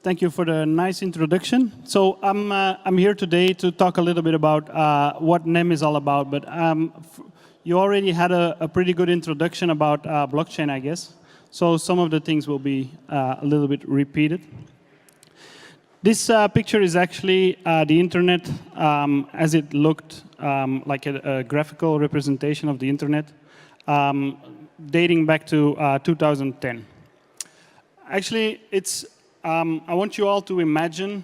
Thank you for the nice introduction. So I'm here today to talk a little bit about what NEM is all about. But you already had a pretty good introduction about blockchain, I guess. So some of the things will be a little bit repeated. This picture is actually the internet as it looked like a graphical representation of the internet, dating back to 2010. Actually, it's I want you all to imagine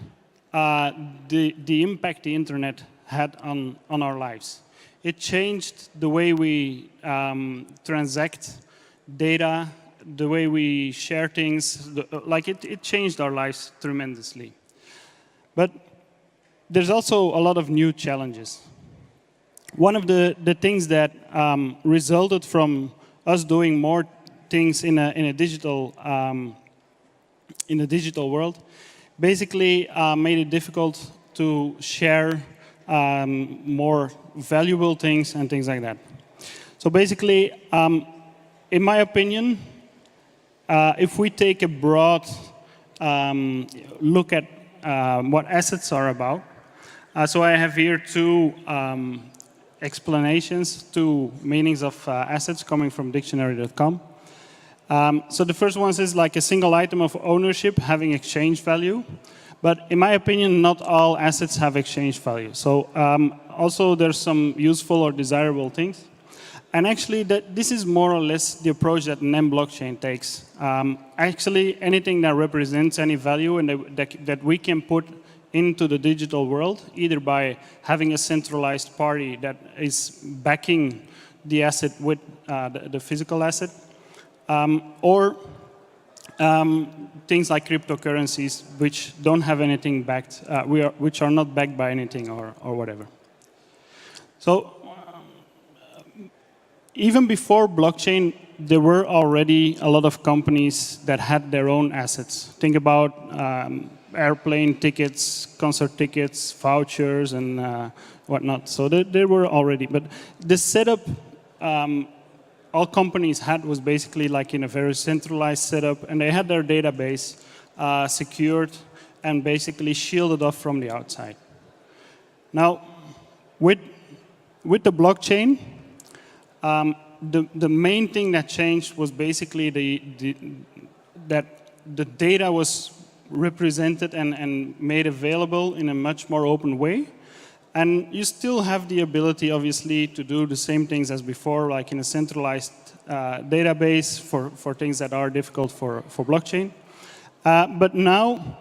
the impact the internet had on our lives. It changed the way we transact data, the way we share things. It changed our lives tremendously. But there's also a lot of new challenges. One of the things that resulted from us doing more things in a digital world basically made it difficult to share more valuable things and things like that. So basically, in my opinion, if we take a broad look at what assets are about, so I have here two explanations, two meanings of assets coming from dictionary.com. So the first one is like a single item of ownership having exchange value. But in my opinion, not all assets have exchange value. So also there's some useful or desirable things. And actually, this is more or less the approach that NEM blockchain takes. Actually, anything that represents any value and that we can put into the digital world, either by having a centralized party that is backing the asset with the physical asset, or things like cryptocurrencies, which don't have anything backed, which are not backed by anything or whatever. So even before blockchain, there were already a lot of companies that had their own assets. Think about airplane tickets, concert tickets, vouchers, and whatnot. So there were already. But the setup all companies had was basically like in a very centralized setup, and they had their database secured and basically shielded off from the outside. Now, with the blockchain, the main thing that changed was basically that the data was represented and made available in a much more open way. And you still have the ability, obviously, to do the same things as before, like in a centralized database for things that are difficult for blockchain. But now,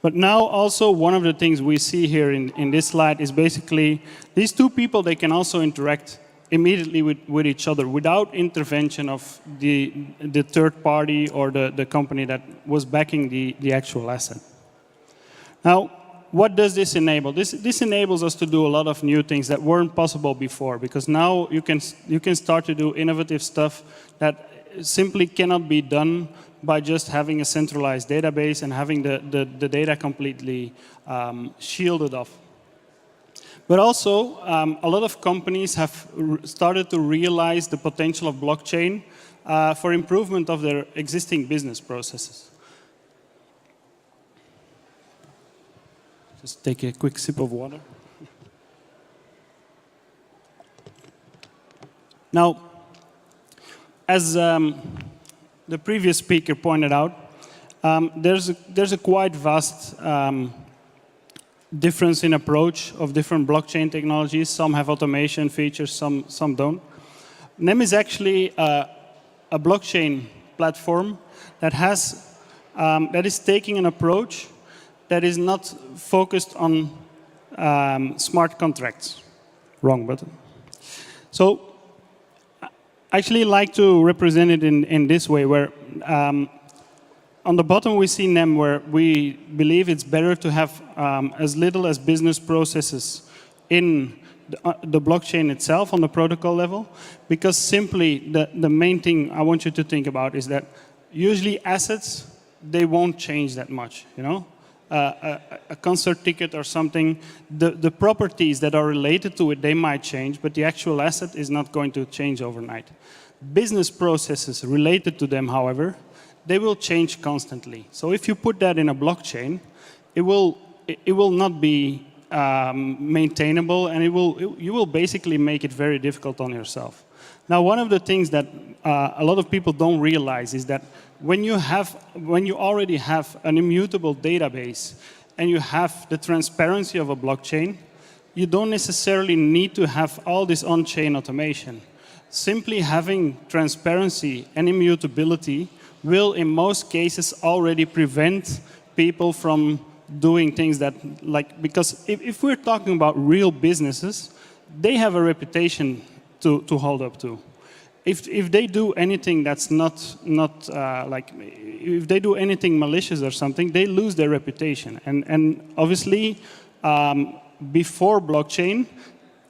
But now also one of the things we see here in this slide is basically these two people, they can also interact immediately with each other without intervention of the third party or the company that was backing the actual asset. Now, what does this enable? This enables us to do a lot of new things that weren't possible before, because now you can start to do innovative stuff that simply cannot be done by just having a centralized database and having the data completely shielded off. But also, a lot of companies have started to realize the potential of blockchain for improvement of their existing business processes. Just take a quick sip of water. Now, as the previous speaker pointed out, there's a quite vast difference in approach of different blockchain technologies. Some have automation features, some don't. NEM is actually a blockchain platform that is taking an approach that is not focused on smart contracts. Wrong button. So I actually like to represent it in this way, where on the bottom we see NEM, where we believe it's better to have as little as business processes in the blockchain itself on the protocol level, because simply the main thing I want you to think about is that usually assets, they won't change that much, you know? a concert ticket or something, the properties that are related to it, they might change, but the actual asset is not going to change overnight. Business processes related to them, however, they will change constantly. So if you put that in a blockchain, it will not be maintainable, and you will basically make it very difficult on yourself. Now, one of the things that a lot of people don't realize is that when you already have an immutable database and you have the transparency of a blockchain, you don't necessarily need to have all this on-chain automation. Simply having transparency and immutability will, in most cases, already prevent people from doing things that, because if we're talking about real businesses, they have a reputation to hold up to. If they do anything that's not if they do anything malicious or something, they lose their reputation. And obviously, before blockchain,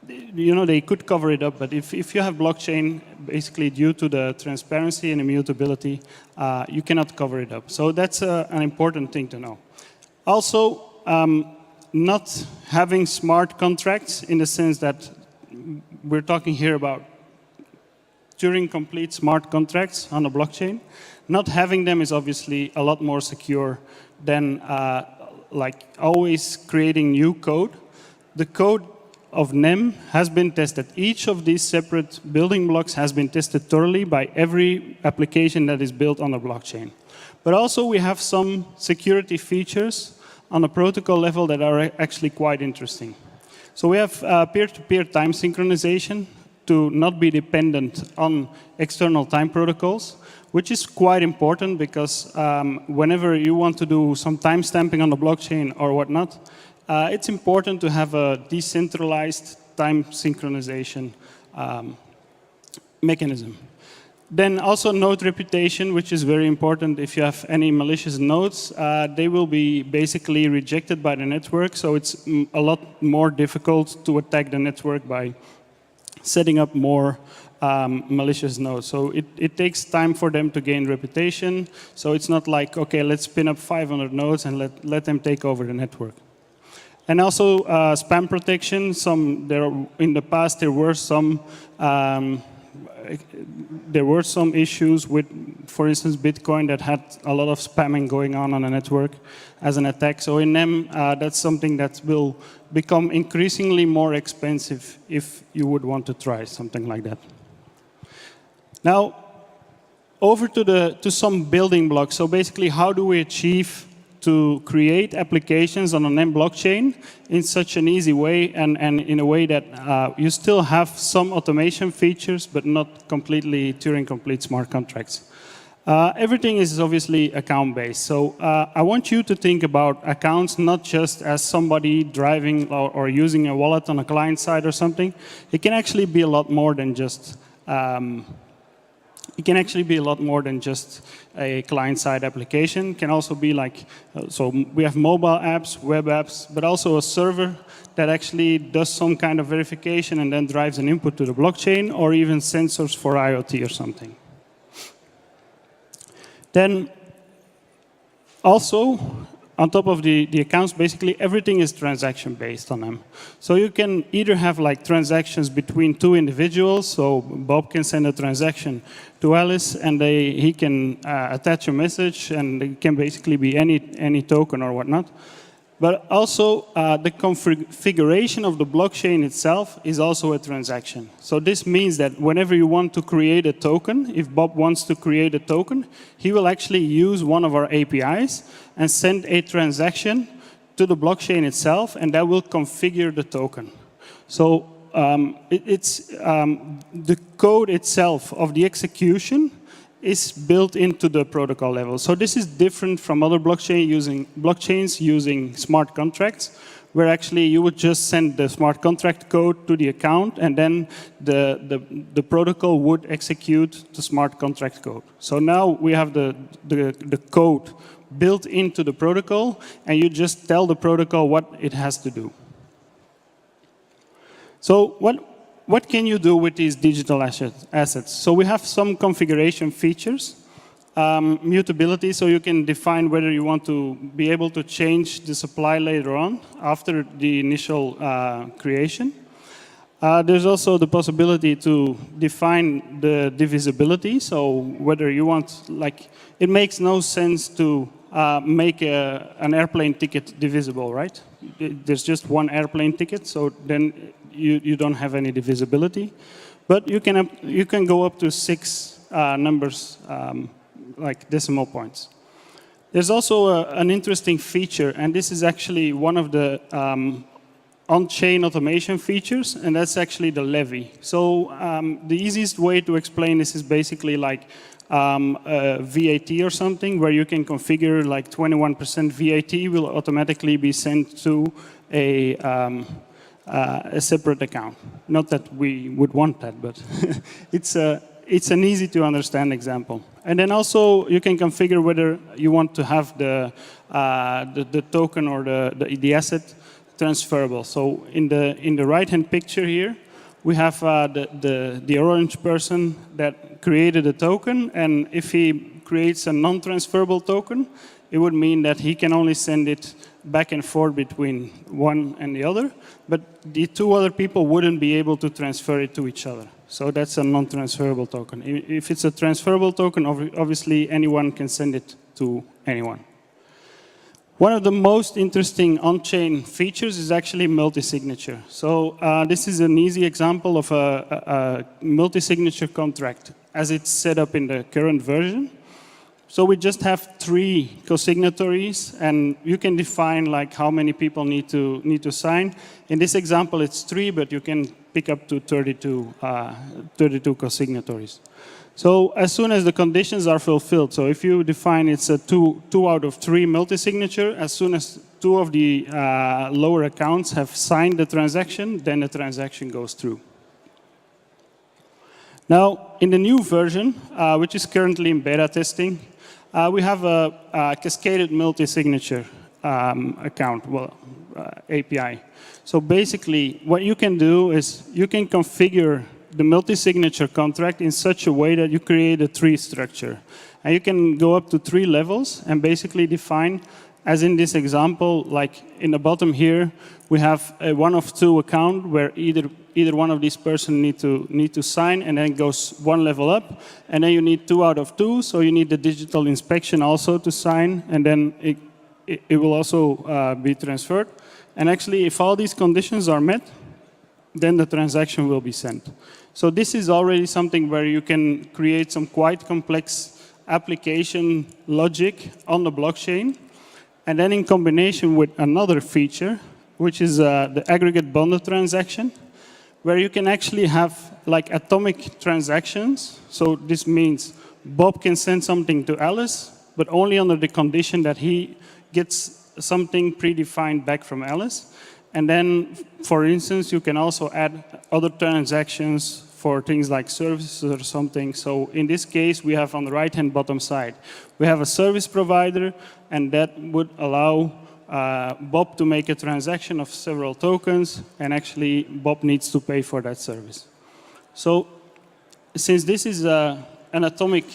they could cover it up, but if you have blockchain, basically due to the transparency and immutability, you cannot cover it up. So that's an important thing to know. Also, not having smart contracts in the sense that we're talking here about Turing-complete smart contracts on a blockchain. Not having them is obviously a lot more secure than always creating new code. The code of NEM has been tested. Each of these separate building blocks has been tested thoroughly by every application that is built on a blockchain. But also we have some security features on a protocol level that are actually quite interesting. So we have peer-to-peer time synchronization to not be dependent on external time protocols, which is quite important because whenever you want to do some timestamping on the blockchain or whatnot, it's important to have a decentralized time synchronization mechanism. Then also node reputation, which is very important. If you have any malicious nodes, they will be basically rejected by the network, so it's a lot more difficult to attack the network by setting up more malicious nodes. So it takes time for them to gain reputation, so it's not like, okay, let's spin up 500 nodes and let them take over the network. And also spam protection. In the past there were some issues with, for instance, Bitcoin that had a lot of spamming going on the network as an attack. So in NEM, that's something that will become increasingly more expensive if you would want to try something like that. Now, over to some building blocks. So basically, how do we achieve to create applications on a NEM blockchain in such an easy way and in a way that you still have some automation features, but not completely Turing-complete smart contracts. Everything is obviously account-based. So I want you to think about accounts not just as somebody driving or using a wallet on a client side or something. It can actually be a lot more than just a client-side application. It can also be like, so we have mobile apps, web apps, but also a server that actually does some kind of verification and then drives an input to the blockchain, or even sensors for IoT or something. Then also, on top of the accounts, basically everything is transaction-based on them. So you can either have like transactions between two individuals. So Bob can send a transaction to Alice, and he can attach a message, and it can basically be any token or whatnot. But also, the configuration of the blockchain itself is also a transaction. So this means that whenever you want to create a token, if Bob wants to create a token, he will actually use one of our APIs and send a transaction to the blockchain itself, and that will configure the token. So the code itself of the execution is built into the protocol level. So this is different from other blockchains using smart contracts, where actually you would just send the smart contract code to the account, and then the protocol would execute the smart contract code. So now we have the code built into the protocol, and you just tell the protocol what it has to do. So what can you do with these digital assets? So we have some configuration features. mutability, so you can define whether you want to be able to change the supply later on after the initial creation. There's also the possibility to define the divisibility, so whether you want, like, it makes no sense to make an airplane ticket divisible, right? There's just one airplane ticket, so then you don't have any divisibility. But you can go up to 6 numbers, like decimal points. There's also an interesting feature, and this is actually one of the on-chain automation features, and that's actually the levy. So the easiest way to explain this is basically like VAT or something, where you can configure like 21% VAT will automatically be sent to a separate account. Not that we would want that, but it's an easy to understand example. And then also you can configure whether you want to have the token or the asset transferable. So in the right-hand picture here, we have the orange person that created a token, and if he creates a non-transferable token, it would mean that he can only send it back and forth between one and the other, but the 2 other people wouldn't be able to transfer it to each other. So that's a non-transferable token. If it's a transferable token, obviously anyone can send it to anyone. One of the most interesting on-chain features is actually multi-signature. So this is an easy example of a multi-signature contract as it's set up in the current version. So we just have 3 co-signatories, and you can define like how many people need to sign. In this example, it's 3, but you can pick up to 32 co-signatories. So as soon as the conditions are fulfilled, so if you define it's a 2 out of 3 multi-signature, as soon as 2 of the lower accounts have signed the transaction, then the transaction goes through. Now, in the new version, which is currently in beta testing, we have a cascaded multi-signature account, API. So basically, what you can do is you can configure the multi-signature contract in such a way that you create a tree structure. And you can go up to 3 levels and basically define, as in this example, like in the bottom here, we have a 1 of 2 account where either one of these persons need to sign, and then goes 1 level up, and then you need 2 out of 2, so you need the digital inspection also to sign, and then it will also be transferred. And actually, if all these conditions are met, then the transaction will be sent. So this is already something where you can create some quite complex application logic on the blockchain. And then in combination with another feature, which is the aggregate bonded transaction, where you can actually have like atomic transactions. So this means Bob can send something to Alice, but only under the condition that he gets something predefined back from Alice. And then, for instance, you can also add other transactions for things like services or something. So in this case, we have on the right-hand bottom side, we have a service provider, and that would allow Bob to make a transaction of several tokens, and actually Bob needs to pay for that service. So since this is an atomic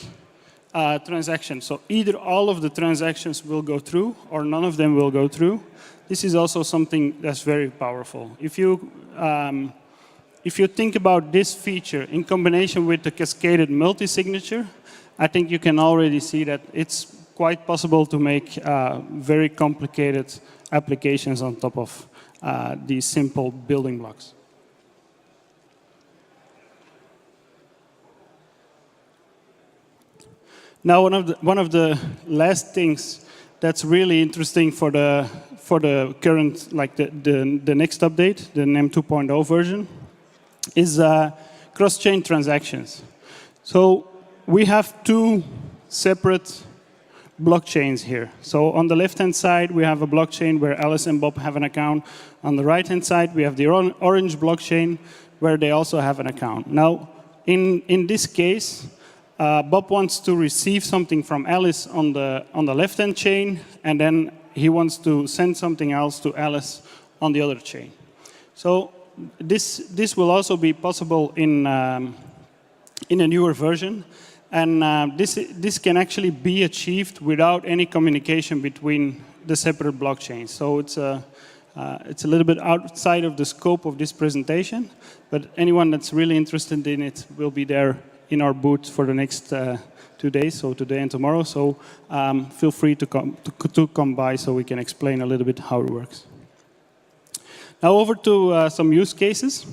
transaction, so either all of the transactions will go through or none of them will go through, this is also something that's very powerful. If you think about this feature in combination with the cascaded multi-signature, I think you can already see that it's quite possible to make very complicated applications on top of these simple building blocks. Now, one of the last things that's really interesting for the current, like the next update, the NEM 2.0 version, is cross-chain transactions. So we have 2 separate blockchains here. So on the left-hand side, we have a blockchain where Alice and Bob have an account. On the right-hand side, we have the orange blockchain where they also have an account. Now, in this case, Bob wants to receive something from Alice on the left-hand chain, and then he wants to send something else to Alice on the other chain. So this will also be possible in a newer version. And this can actually be achieved without any communication between the separate blockchains. So it's a little bit outside of the scope of this presentation, but anyone that's really interested in it will be there in our booth for the next 2 days, so today and tomorrow. So feel free to come by so we can explain a little bit how it works. Now over to some use cases.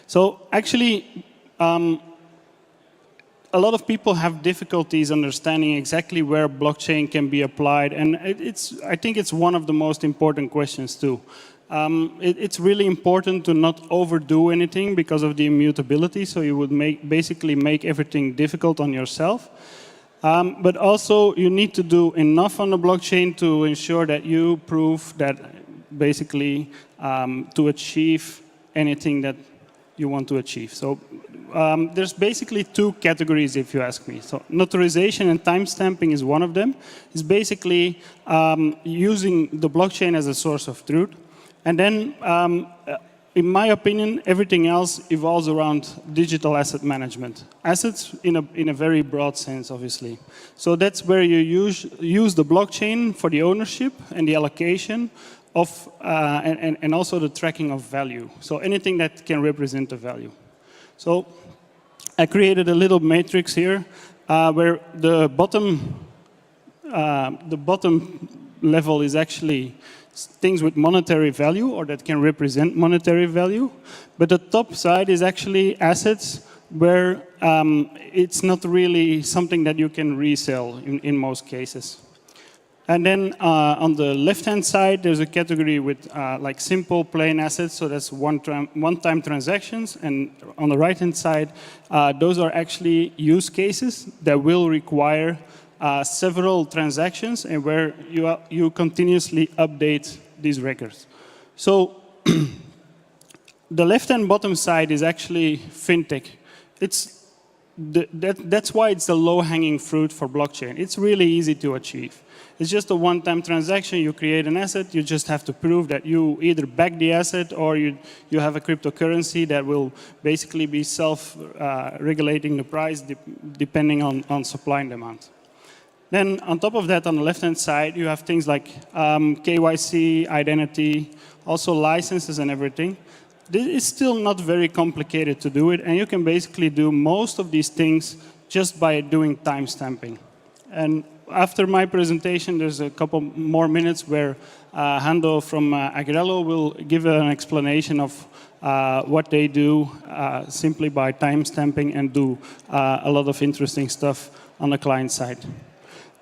So actually, a lot of people have difficulties understanding exactly where blockchain can be applied, and I think it's one of the most important questions too. It's really important to not overdo anything because of the immutability, so you would basically make everything difficult on yourself. But also, you need to do enough on the blockchain to ensure that you prove that basically to achieve anything that you want to achieve. So there's basically 2 categories, if you ask me. So notarization and timestamping is one of them. It's basically using the blockchain as a source of truth. And then, in my opinion, everything else evolves around digital asset management. Assets in a very broad sense, obviously. So that's where you use the blockchain for the ownership and the allocation of, and also the tracking of value. So anything that can represent a value. So I created a little matrix here where the bottom level is actually things with monetary value or that can represent monetary value. But the top side is actually assets where it's not really something that you can resell in most cases. And then on the left-hand side, there's a category with like simple, plain assets. So that's one-time transactions. And on the right-hand side, those are actually use cases that will require several transactions and where you continuously update these records. So the left and bottom side is actually fintech. That's why it's the low-hanging fruit for blockchain. It's really easy to achieve. It's just a one-time transaction. You create an asset. You just have to prove that you either back the asset or you have a cryptocurrency that will basically be self-regulating the price depending on supply and demand. Then on top of that, on the left-hand side, you have things like KYC, identity, also licenses and everything. This is still not very complicated to do it, and you can basically do most of these things just by doing timestamping. And after my presentation, there's a couple more minutes where Hando from Agrello will give an explanation of what they do simply by timestamping and do a lot of interesting stuff on the client side.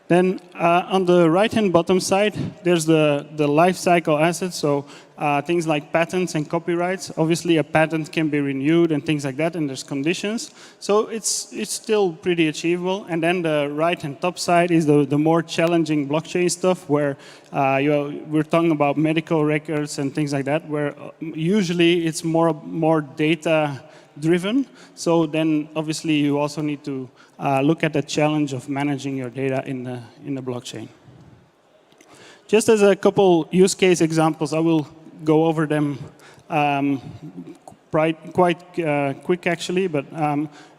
Then on the right-hand bottom side, there's the life cycle assets, so things like patents and copyrights. Obviously, a patent can be renewed and things like that, and there's conditions. So it's still pretty achievable. And then the right and top side is the more challenging blockchain stuff, where we're talking about medical records and things like that, where usually it's more data driven. So then obviously you also need to look at the challenge of managing your data in the blockchain. Just as a couple use case examples, I will go over them quite quick actually, but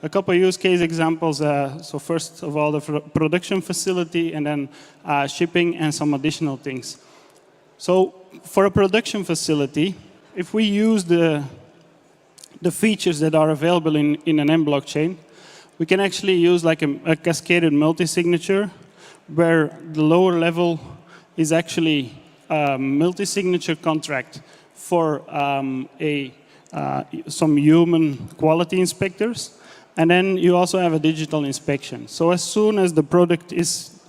a couple use case examples. So first of all, the production facility, and then shipping and some additional things. So for a production facility, if we use the features that are available in an NEM blockchain, we can actually use like a cascaded multi-signature, where the lower level is actually a multi-signature contract for some human quality inspectors. And then you also have a digital inspection. So as soon as the product is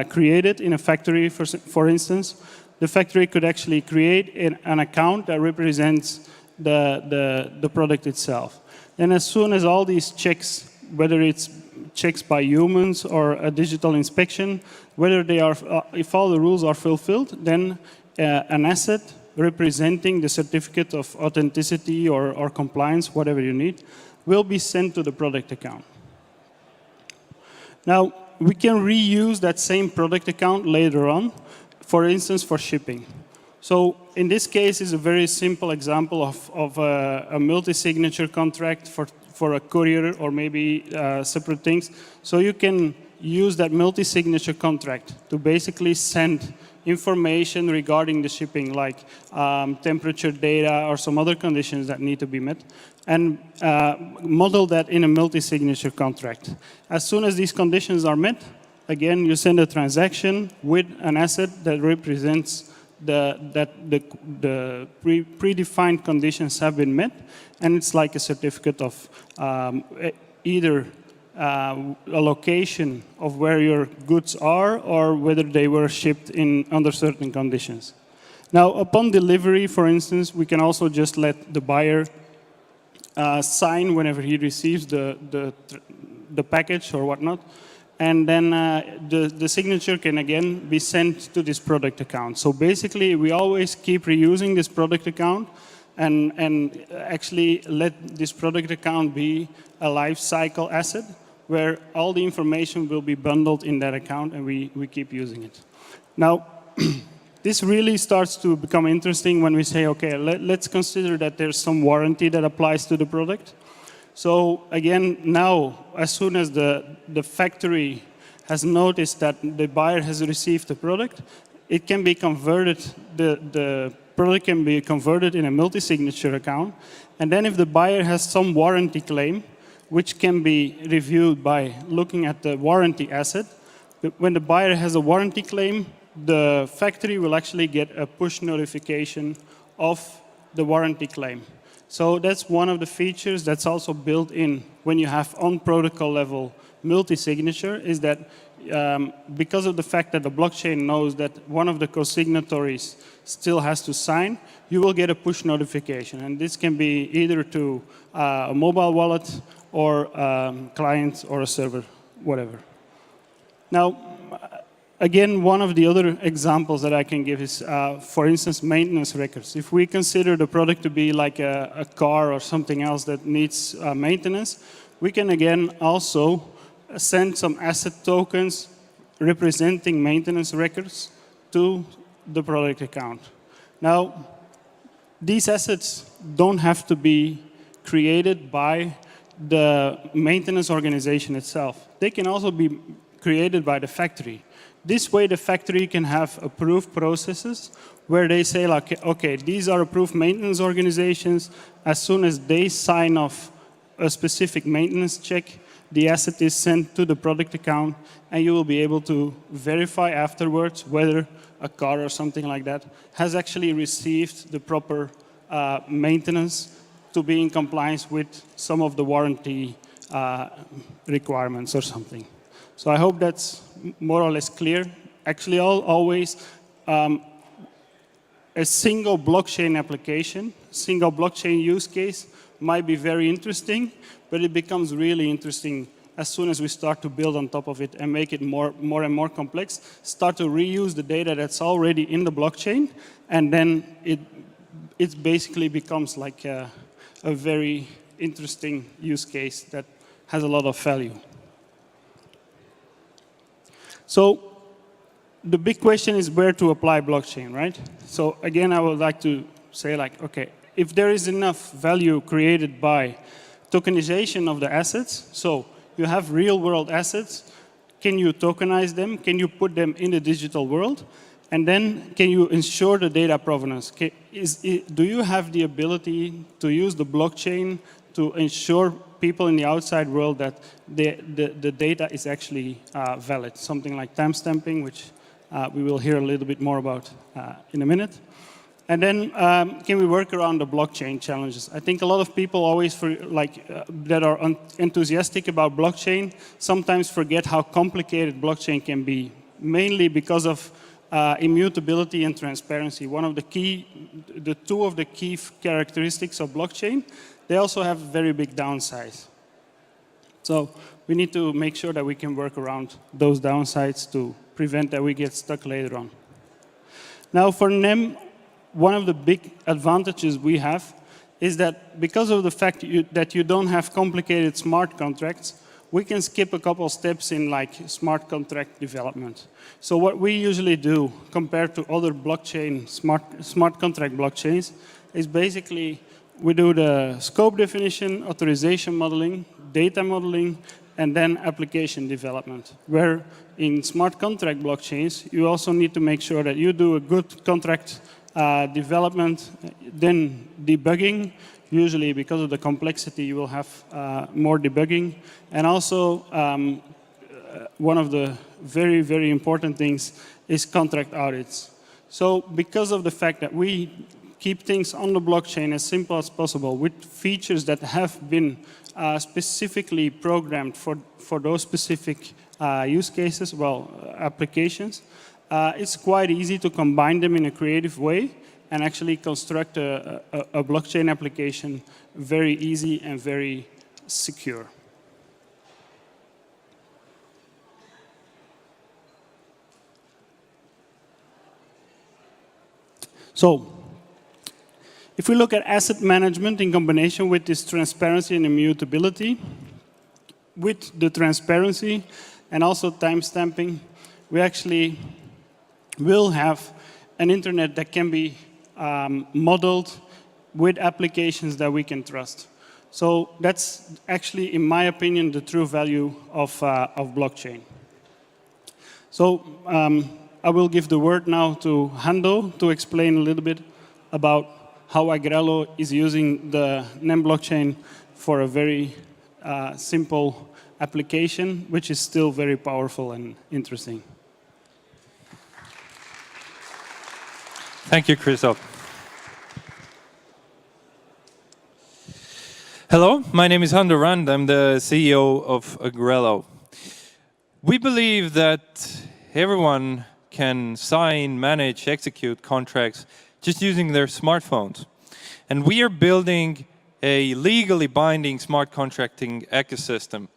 created in a factory, for instance, the factory could actually create an account that represents the product itself. And as soon as all these checks, whether it's checks by humans or a digital inspection, whether they are, if all the rules are fulfilled, then an asset representing the certificate of authenticity or compliance, whatever you need, will be sent to the product account. Now, we can reuse that same product account later on, for instance, for shipping. So in this case, is a very simple example of a multi-signature contract for a courier or maybe separate things. So you can use that multi-signature contract to basically send information regarding the shipping, like temperature data or some other conditions that need to be met, and model that in a multi-signature contract. As soon as these conditions are met, again, you send a transaction with an asset that represents that the predefined conditions have been met, and it's like a certificate of either a location of where your goods are or whether they were shipped under certain conditions. Now, upon delivery, for instance, we can also just let the buyer sign whenever he receives the package or whatnot. And then the signature can, again, be sent to this product account. So basically, we always keep reusing this product account and actually let this product account be a life cycle asset where all the information will be bundled in that account, and we keep using it. Now, this really starts to become interesting when we say, OK, let's consider that there's some warranty that applies to the product. So again, now, as soon as the factory has noticed that the buyer has received the product, it can be converted, the product can be converted in a multi-signature account. And then if the buyer has some warranty claim, which can be reviewed by looking at the warranty asset, when the buyer has a warranty claim, the factory will actually get a push notification of the warranty claim. So that's one of the features that's also built in when you have on protocol level multi-signature, is that because of the fact that the blockchain knows that one of the co-signatories still has to sign, you will get a push notification. And this can be either to a mobile wallet or client or a server, whatever. Now, again, one of the other examples that I can give is, for instance, maintenance records. If we consider the product to be like a car or something else that needs maintenance, we can, again, also send some asset tokens representing maintenance records to the product account. Now, these assets don't have to be created by the maintenance organization itself. They can also be created by the factory. This way, the factory can have approved processes where they say, like, OK, these are approved maintenance organizations. As soon as they sign off a specific maintenance check, the asset is sent to the product account, and you will be able to verify afterwards whether a car or something like that has actually received the proper maintenance to be in compliance with some of the warranty requirements or something. So I hope that's more or less clear. Actually, always a single blockchain application, single blockchain use case might be very interesting, but it becomes really interesting as soon as we start to build on top of it and make it more and more complex, start to reuse the data that's already in the blockchain, and then it basically becomes like a very interesting use case that has a lot of value. So the big question is where to apply blockchain, right? So again, I would like to say, like, OK, if there is enough value created by tokenization of the assets, so you have real-world assets, can you tokenize them? Can you put them in the digital world? And then can you ensure the data provenance? Do you have the ability to use the blockchain to ensure people in the outside world that the data is actually valid? Something like timestamping, which we will hear a little bit more about in a minute. And then can we work around the blockchain challenges? I think a lot of people always, that are enthusiastic about blockchain, sometimes forget how complicated blockchain can be, mainly because of immutability and transparency. Two of the key characteristics of blockchain, they also have very big downsides. So we need to make sure that we can work around those downsides to prevent that we get stuck later on. Now, for NEM, one of the big advantages we have is that because of the fact that you don't have complicated smart contracts, we can skip a couple steps in like smart contract development. So what we usually do compared to other blockchain, smart contract blockchains, is basically We do the scope definition, authorization modeling, data modeling, and then application development, where in smart contract blockchains, you also need to make sure that you do a good contract development, then debugging. Usually, because of the complexity, you will have more debugging. And also, one of the very, very important things is contract audits. So because of the fact that we keep things on the blockchain as simple as possible with features that have been specifically programmed for those specific use cases, well, applications, it's quite easy to combine them in a creative way and actually construct a blockchain application very easy and very secure. So, if we look at asset management in combination with this transparency and immutability, with the transparency and also timestamping, we actually will have an internet that can be modeled with applications that we can trust. So that's actually, in my opinion, the true value of blockchain. So I will give the word now to Hando to explain a little bit about how Agrello is using the NEM blockchain for a very simple application, which is still very powerful and interesting. Thank you, Kristof. Hello, my name is Hando Rand. I'm the CEO of Agrello. We believe that everyone can sign, manage, execute contracts just using their smartphones. And we are building a legally binding smart contracting ecosystem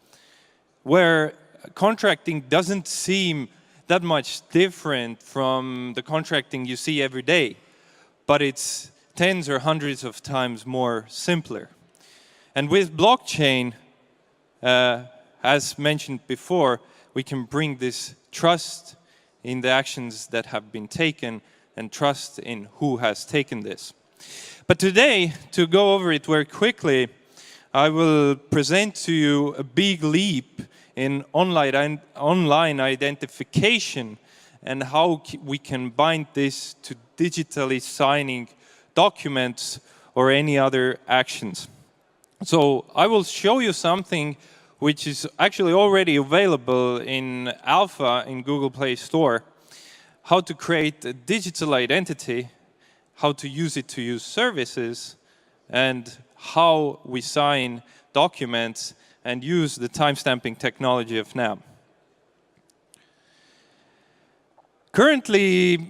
where contracting doesn't seem that much different from the contracting you see every day, but it's tens or hundreds of times more simpler. And with blockchain, as mentioned before, we can bring this trust in the actions that have been taken and trust in who has taken this. But today, to go over it very quickly, I will present to you a big leap in online identification and how we can bind this to digitally signing documents or any other actions. So I will show you something which is actually already available in alpha in Google Play Store, how to create a digital identity, how to use it to use services, and how we sign documents and use the timestamping technology of NEM. Currently,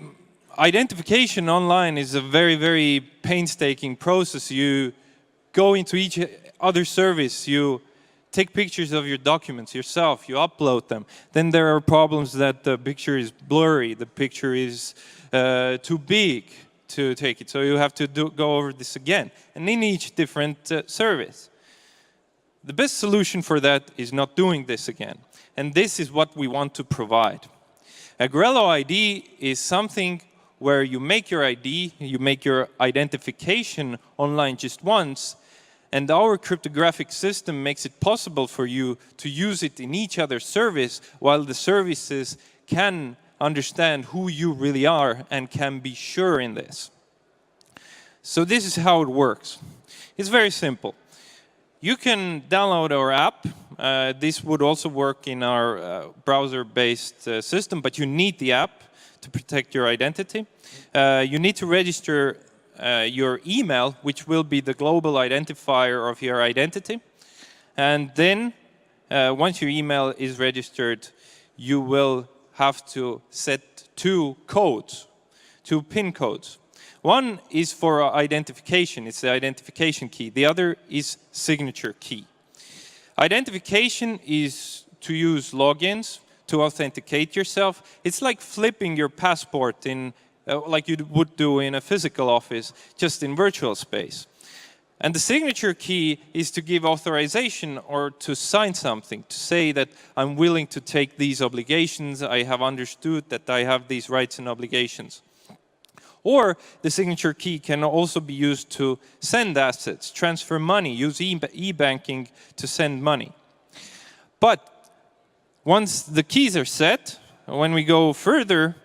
identification online is a very, very painstaking process. You go into each other service, you take pictures of your documents yourself, you upload them. Then there are problems that the picture is blurry, the picture is too big to take it. So you have to go over this again, and in each different service. The best solution for that is not doing this again. And this is what we want to provide. Agrello ID is something where you make your ID, you make your identification online just once, and our cryptographic system makes it possible for you to use it in each other's service, while the services can understand who you really are and can be sure in this. So this is how it works. It's very simple. You can download our app. This would also work in our browser-based system, but you need the app to protect your identity. You need to register your email, which will be the global identifier of your identity. And then, once your email is registered, you will have to set two codes, two PIN codes. One is for identification, it's the identification key. The other is signature key. Identification is to use logins to authenticate yourself. It's like flipping your passport in, like you would do in a physical office, just in virtual space. And the signature key is to give authorization or to sign something, to say that I'm willing to take these obligations, I have understood that I have these rights and obligations. Or the signature key can also be used to send assets, transfer money, use e-banking to send money. But once the keys are set, when we go further,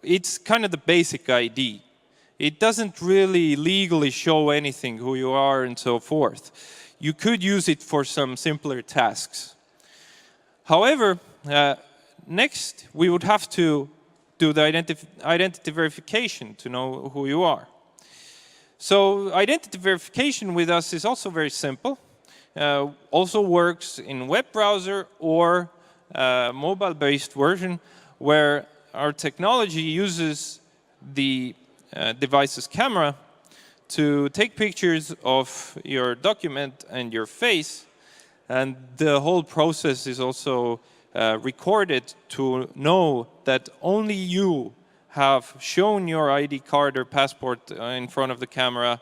it's kind of the basic ID. It doesn't really legally show anything, who you are and so forth. You could use it for some simpler tasks. However, next we would have to do the identity verification to know who you are. So identity verification with us is also very simple. Also works in web browser or mobile-based version where our technology uses the device's camera to take pictures of your document and your face, and the whole process is also recorded to know that only you have shown your ID card or passport in front of the camera,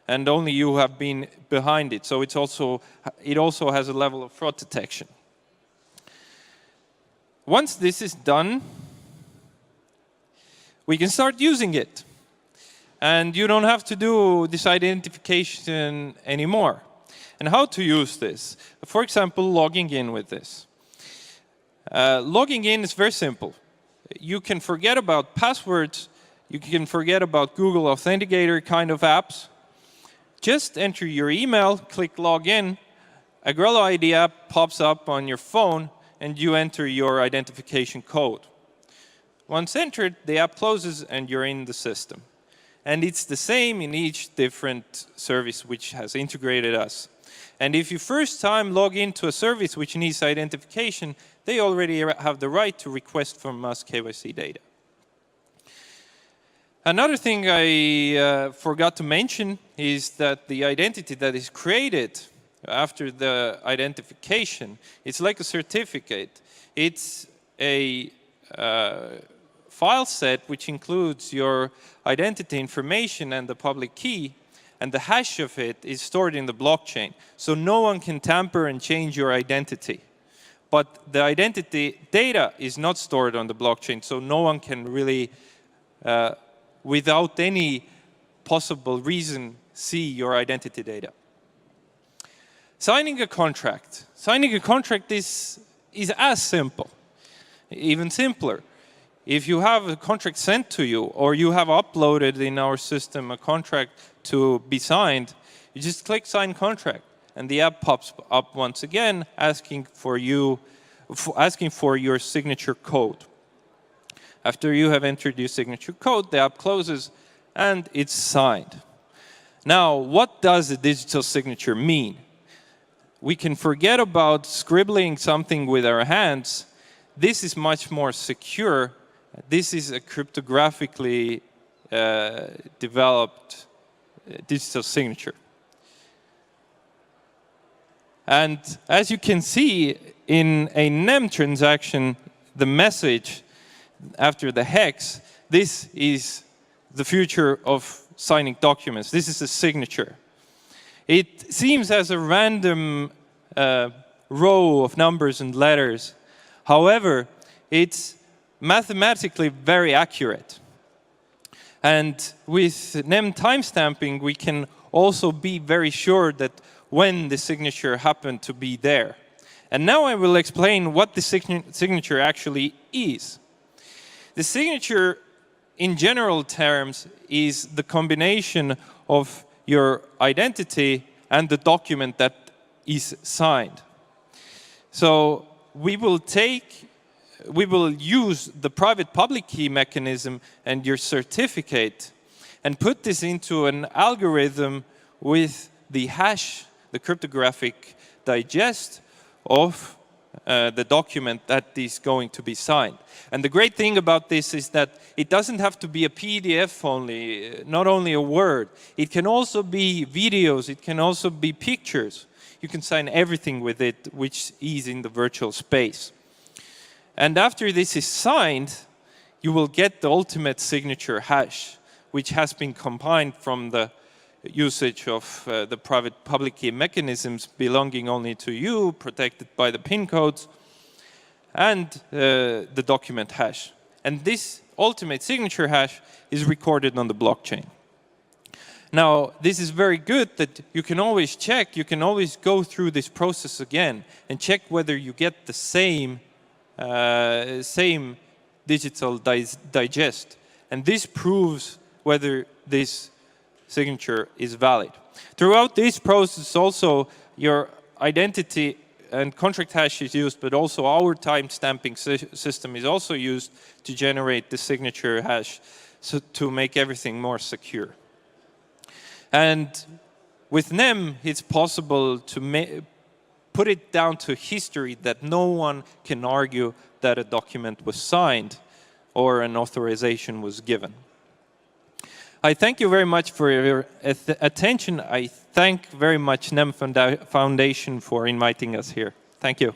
and only you have been behind it. So it also has a level of fraud detection. Once this is done, we can start using it. And you don't have to do this identification anymore. And how to use this? For example, logging in with this. Logging in is very simple. You can forget about passwords. You can forget about Google Authenticator kind of apps. Just enter your email, click login. A Grello ID app pops up on your phone, and you enter your identification code. Once entered, the app closes, and you're in the system. And it's the same in each different service which has integrated us. And if you first time log into a service which needs identification, they already have the right to request from us KYC data. Another thing I forgot to mention is that the identity that is created after the identification, it's like a certificate. It's a file set which includes your identity information and the public key, and the hash of it is stored in the blockchain. So no one can tamper and change your identity. But the identity data is not stored on the blockchain, so no one can really, without any possible reason, see your identity data. Signing a contract. Signing a contract is as simple, even simpler. If you have a contract sent to you, or you have uploaded in our system a contract to be signed, you just click Sign Contract, and the app pops up once again, asking for your signature code. After you have entered your signature code, the app closes, and it's signed. Now, what does a digital signature mean? We can forget about scribbling something with our hands. This is much more secure. This is a cryptographically developed digital signature. And as you can see, in a NEM transaction, the message after the hex, this is the future of signing documents. This is a signature. It seems as a random row of numbers and letters. However, it's mathematically very accurate. And with NEM timestamping, we can also be very sure that when the signature happened to be there. And now I will explain what the signature actually is. The signature, in general terms, is the combination of your identity and the document that is signed. So we will use the private public key mechanism and your certificate and put this into an algorithm with the hash, the cryptographic digest of the document that is going to be signed. And the great thing about this is that it doesn't have to be a PDF only, not only a word. It can also be videos, it can also be pictures. You can sign everything with it, which is in the virtual space. And after this is signed, you will get the ultimate signature hash, which has been combined from the usage of the private public key mechanisms belonging only to you, protected by the PIN codes, and the document hash. And this ultimate signature hash is recorded on the blockchain. Now, this is very good that you can always check, you can always go through this process again and check whether you get the same digital digest. And this proves whether this signature is valid. Throughout this process also, your identity and contract hash is used, but also our timestamping system is also used to generate the signature hash, so to make everything more secure. And with NEM, it's possible to put it down to history that no one can argue that a document was signed or an authorization was given. I thank you very much for your attention. I thank very much NEM Foundation for inviting us here. Thank you.